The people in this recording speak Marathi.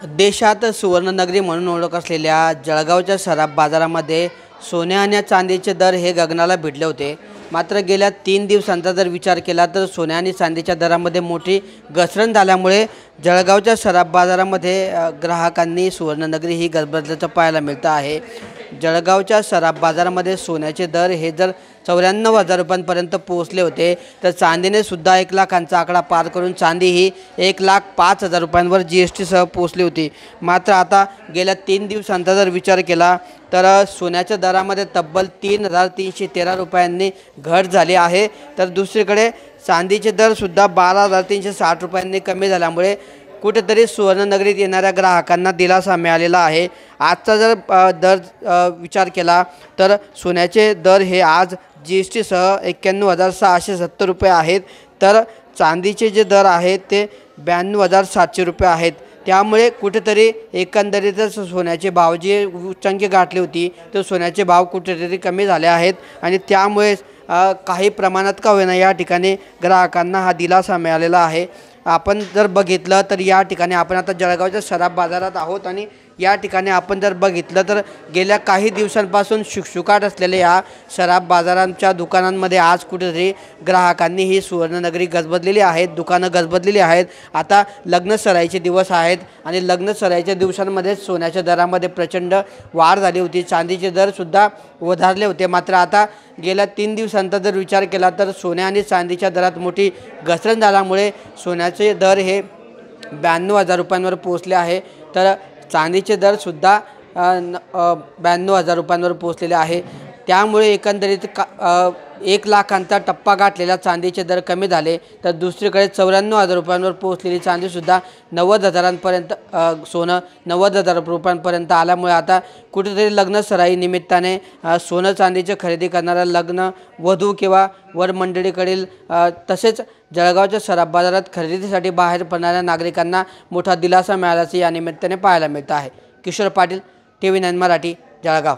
देशात सुवर्णनगरी म्हणून ओळख असलेल्या जळगावच्या सराफ बाजारामध्ये सोने आणि चांदीचे दर हे गगनाला भिडले होते। मात्र गेल्या 3 दिवसांचा जर विचार केला तर सोने आणि चांदीच्या दरामध्ये मोठी घसरण झाल्यामुळे जळगावच्या सराफ बाजारामध्ये ग्राहकांनी सुवर्णनगरी ही गजबजल्याचं पाहायला मिळतं आहे। जळगावच्या सराफ बाजारामध्ये सोन्याचे दर हे जर 94,000 रुपयांपर्यंत पोहोचले होते, तर चांदीने सुद्धा 1 लाखांचा आकडा पार करून चांदी ही 1,05,000 रुपयांवर GST सह पोहोचली होती। मात्र आता गेल्या 3 दिवसांचा जर विचार केला तर सोन्याच्या दरामध्ये तब्बल 3,313 रुपयांनी घट झाली आहे, तर दुसरीकडे चांदीचे दर सुद्धा 12,360 रुपयांनी कमी झाल्यामुळे कुठेतरी सुवर्णनगरीत येणाऱ्या ग्राहकांना दिलासा मिळालेला आहे। आजचा जर दर विचार केला तर सोन्याचे दर हे आज GST सह 91,670 रुपये आहेत, तर चांदीचे जे दर आहेत ते 92,700 रुपये आहेत। त्यामुळे कुठेतरी एकंदरीतच सोन्याचे भाव जे उच्चांकी गाठली होती तर सोन्याचे भाव कुठेतरी कमी झाले आहेत आणि त्यामुळे काही प्रमाणात का होईना या ठिकाणी ग्राहकांना हा दिलासा मिळालेला आहे। आपण जर बघितलं तर या ठिकाणी आपण आता जळगावच्या सराफ बाजारात आहोत आणि या ठिकाणी आपण जर बघितलं तर गेल्या काही दिवसांपासून शुकशुकाट असलेल्या या सराफ बाजारांच्या दुकानांमध्ये आज कुठेतरी ग्राहकांनी ही सुवर्णनगरी गजबजलेली आहेत, दुकानं गजबजलेली आहेत। आता लग्नसराईचे दिवस आहेत आणि लग्नसराईच्या दिवसांमध्ये सोन्याच्या दरामध्ये प्रचंड वाढ झाली होती, चांदीचे दरसुद्धा वधारले होते। मात्र आता गेल्या 3 दिवसांचा जर विचार केला तर सोने आणि चांदीच्या दरात मोठी घसरण झाल्यामुळे सोन्याचे दर हे 92,000 रुपयांवर पोहोचले आहे, तर चांदीचे दरसुद्धा 92,000 रुपयांवर पोहोचलेले आहे। त्यामुळे एकंदरीत 1 लाखांचा टप्पा गाठलेला चांदीचे दर कमी झाले, तर दुसरीकडे 94,000 रुपयांवर पोहोचलेली चांदीसुद्धा 90,000पर्यंत सोनं 90,000 रुपयांपर्यंत आल्यामुळे आता कुठेतरी लग्नसराई निमित्ताने सोनं चांदीचे खरेदी करणाऱ्या लग्न वधू किंवा वर मंडळीकडील तसेच जळगावच्या सराफ बाजारात खरेदीसाठी बाहेर पडणाऱ्या नागरिकांना मोठा दिलासा मिळाल्याचे या निमित्ताने पाहायला मिळतं आहे। किशोर पाटील, TV9 मराठी, जळगाव।